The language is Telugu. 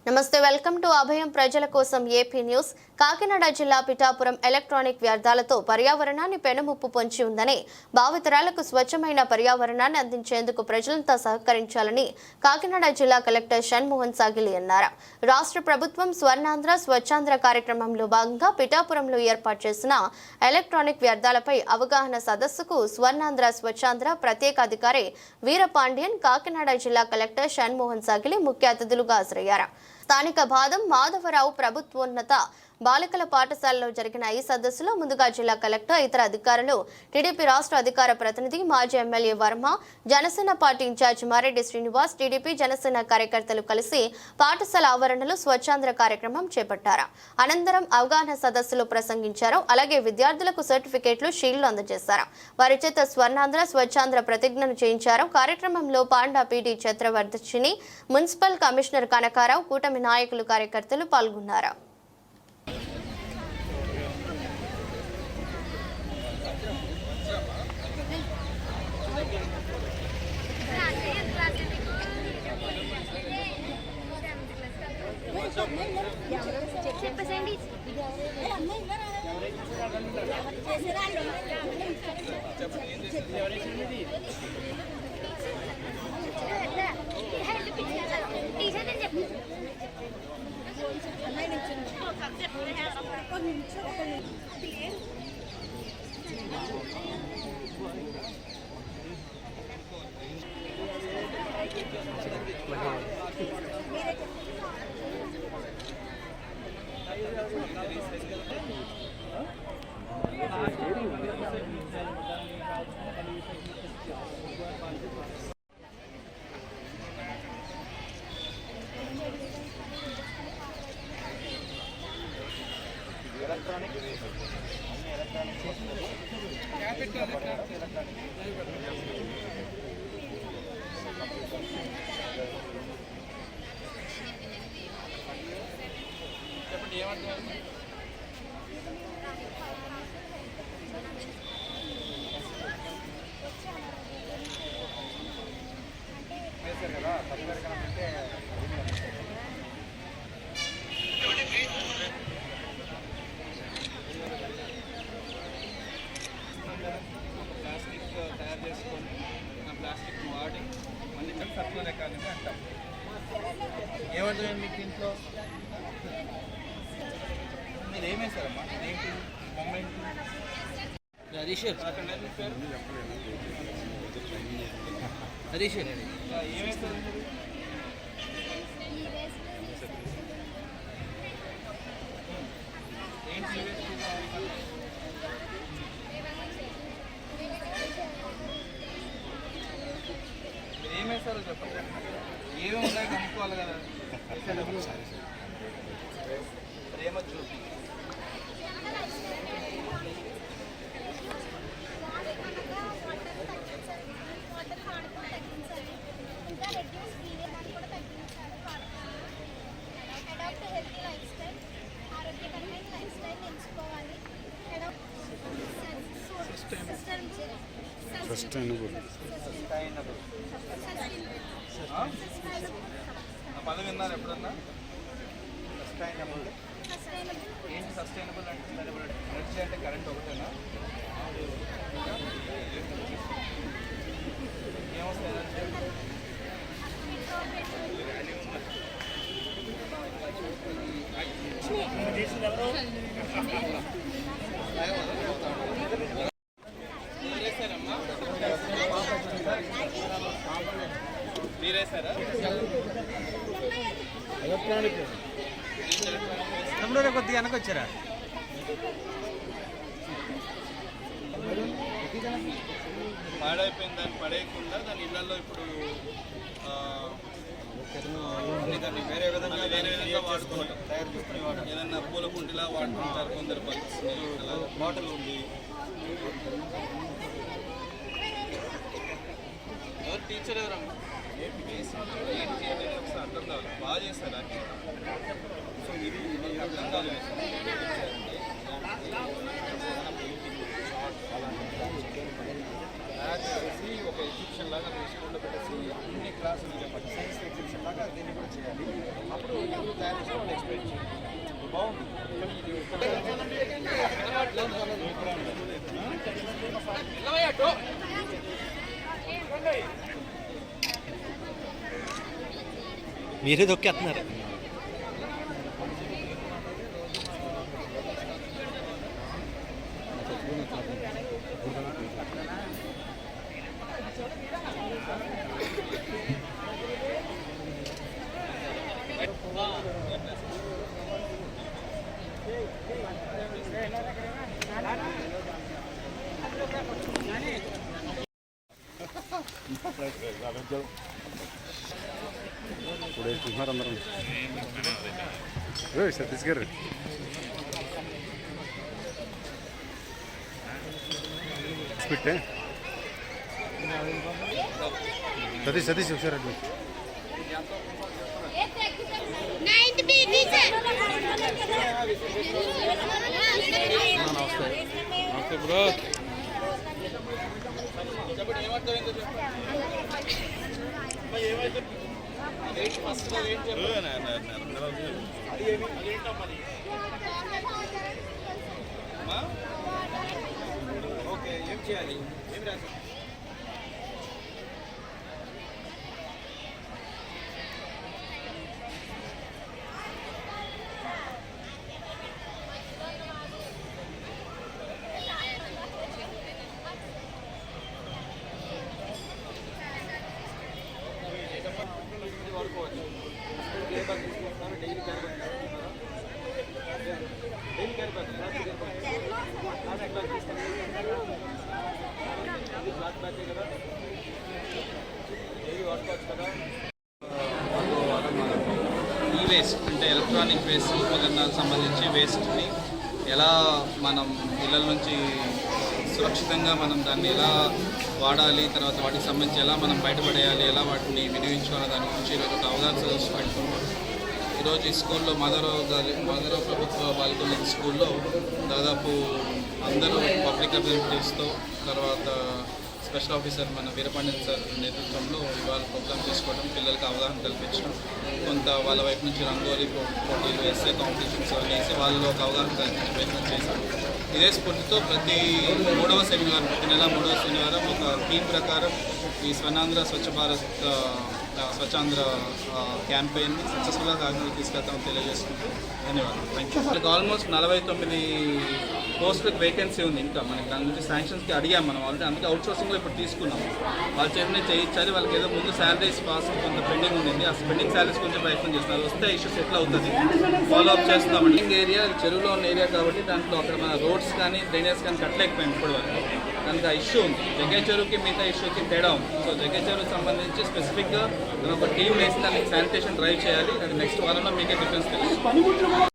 నమస్తే, వెల్కమ్ టు అభయం ప్రజల కోసం ఏపీ న్యూస్. కాకినాడ జిల్లా పిఠాపురం ఎలక్ట్రానిక్ వ్యర్థాలతో పర్యావరణాన్ని పెనుముప్పు పొంచి ఉందని, భావితరాలకు స్వచ్ఛమైన పర్యావరణాన్ని అందించేందుకు ప్రజలంతా సహకరించాలని కాకినాడ జిల్లా కలెక్టర్ షణ్మోహన్ సాగిలి అన్నారు. రాష్ట్ర ప్రభుత్వం స్వర్ణాంధ్ర స్వచ్ఛాంధ్ర కార్యక్రమంలో భాగంగా పిఠాపురంలో ఏర్పాటు చేసిన ఎలక్ట్రానిక్ వ్యర్థాలపై అవగాహన సదస్సుకు స్వర్ణాంధ్ర స్వచ్ఛాంధ్ర ప్రత్యేక అధికారి వీరపాండ్యన్, కాకినాడ జిల్లా కలెక్టర్ షణ్మోహన్ సాగిలి ముఖ్య అతిథులుగా హాజరయ్యారు. స్థానిక బాదం మాధవరావు ప్రభుత్వోన్నత బాలికల పాఠశాలలో జరిగిన ఈ సదస్సులో ముందుగా జిల్లా కలెక్టర్, ఇతర అధికారులు, టీడీపీ రాష్ట్ర అధికార ప్రతినిధి, మాజీ MLA Varma, Janasena party in charge Mareddy Srinivas, TDP Janasena కార్యకర్తలు కలిసి పాఠశాల ఆవరణలో స్వచ్ఛాంధ్ర కార్యక్రమం చేపట్టారు. అనంతరం అవగాహన సదస్సులో ప్రసంగించారు. అలాగే విద్యార్థులకు సర్టిఫికేట్లు, షీల్డ్లు అందజేశారు. వారి చేత స్వర్ణాంధ్ర స్వచ్ఛాంధ్ర ప్రతిజ్ఞను చేయించారు. కార్యక్రమంలో పాండా PD Chatravardhini, municipal commissioner Kanakarao, కూటమి నాయకులు, కార్యకర్తలు పాల్గొన్నారు. ఏమంటారు మీకు ఇంట్లో మీరు ఏమేశారమ్మా? ఏంటి బొమ్మ ఏంటి? హరీష్ హరీష్ ఏమేస్తారు మీరు? ఏంటి ఏమేస్తారో చెప్పండి. ఏమేమి ఉన్నాయి కనుక్కోవాలి కదా. ప్రేమ చూపి పదవి విన్నారు ఎప్పుడన్నా? సస్టైనబుల్ ఏంటి? సస్టైనబుల్ అంటే ఎనర్జీ అంటే కరెంట్ ఒకటేనా? ఏమొస్తుంది ఎనర్జీ? మీరేసారా? ఎలక్ట్రానిక్ తమ్ముడు కొద్దిగా వెనకొచ్చారా? పాడైపోయింది, దాన్ని పడేయకుండా దాని ఇళ్లలో ఇప్పుడు దాన్ని వేరే విధంగా వాడుకుంటాం. తయారు చేసుకుని ఏదన్నా పూల కుంటిలా వాడుకుంటారు కొందరు. బాటిల్ ఉంది. ఎవరు టీచర్ ఎవరమ్మా? ఏంటి అనేది ఒకసారి అర్థం కావాలి. బాగా చేస్తారా? సో ఇది అర్థం కాలేదు. తయారు చేసి ఒక ఎగ్జిబిషన్ లాగా స్కూల్లో పెట్టేసి అన్ని క్లాసులు చెప్పండి. సైన్స్ ఎగ్జిబిషన్ లాగా దీన్ని కూడా చేయాలి. అప్పుడు మీరు తయారు చేసి వాళ్ళు ఎక్స్ప్లెయిన్ చేయండి. బాగుంది. మీరే దొక్కేస్తున్నారు. ఇప్పుడు వేసుకుంటున్నారు అందరం. సతీష్ గారు పెట్టే సతీష్ ఒకసారి అడ్డు నమస్తే బ్రో. చెప్పండి ఏమర్థమైందో ఓకే ఏం చేయాలి ఏం రాసి వాడుకోవచ్చు. Daily carry bag daily carry bag plastic bag తీసుకుంటారు. బ్లాక్ బ్యాగే కదా డైలీ వాడుకోవచ్చు కదా. ఈ వేస్ట్ అంటే ఎలక్ట్రానిక్ వేస్ట్ ఉపకరణాలకు సంబంధించి వేస్ట్ని ఎలా మనం ఇళ్ళ నుంచి సురక్షితంగా మనం దాన్ని ఎలా వాడాలి, తర్వాత వాటికి సంబంధించి ఎలా మనం బయటపడేయాలి, ఎలా వాటిని వినియోగించుకోవాలి దాని గురించి ఈరోజు ఒక అవగాహన సదస్సు పెట్టుకుంటాం. ఈరోజు ఈ స్కూల్లో మదర్ ప్రభుత్వ బాలికల స్కూల్లో దాదాపు అందరూ పబ్లిక్ రిప్రజెంటేటివ్స్తో తర్వాత స్పెషల్ ఆఫీసర్ మన వీరపాండ్యన్ సార్ నేతృత్వంలో ఇవాళ ప్రోగ్రామ్ చేసుకోవడం, పిల్లలకి అవగాహన కల్పించడం, కొంత వాళ్ళ వైపు నుంచి రంగోలీ పోటీలు ఎస్ఏ కాంపిటీషన్స్ వేసి వాళ్ళలో ఒక అవగాహన కల్పించే ప్రయత్నం చేశాం. ఇదే స్ఫూర్తితో ప్రతి మూడవ శనివారం, ప్రతి నెల మూడవ శనివారం ఒక థీమ్ ప్రకారం ఈ స్వర్ణాంధ్ర స్వచ్ఛ భారత్ స్వచ్ఛాంధ్ర క్యాంపెయిన్ని సక్సెస్ఫుల్గా కాకినాడలో తీసుకెళ్తామని తెలియజేసుకుంటూ ధన్యవాదాలు. Thank you. వాళ్ళకి ఆల్మోస్ట్ 49 పోస్టులకు వేకెన్సీ ఉంది. ఇంకా మనకి దాని గురించి శాంక్షన్స్కి అడిగాం మనం ఆల్రెడీ, అందుకే అవుట్ సోర్సింగ్లో ఇప్పుడు తీసుకున్నాం. వాళ్ళ చేతనే చేయించాలి. వాళ్ళకి ఏదో ముందు శాలరీస్ పాస్ కొంత పెండింగ్ ఉంది, ఆ పెండింగ్ శాలరీస్ కొంచెం ప్రయత్నం చేస్తున్నారు. వస్తే ఇష్యూస్ ఎట్లా అవుతుంది ఫాలో అప్ చేస్తామండి. ఏరియా చెరువులో ఉన్న ఏరియా కాబట్టి దాంట్లో అక్కడ మన రోడ్స్ కానీ డ్రైనేజ్ కానీ కట్టలేకపోయింది ఇప్పటి వరకు. దానికి ఆ ఇష్యూ ఉంది. జగ్గయ్య చెరువుకి మిగతా ఇష్యూకి తేడా ఉంది. సో జగ్గయ్య చెరువుకి సంబంధించి స్పెసిఫిక్గా ఒక టీం వేసి దానికి శానిటేషన్ డ్రైవ్ చేయాలి. అది నెక్స్ట్ వారంలో మీకే డిఫరెన్స్ తెలుస్తుంది.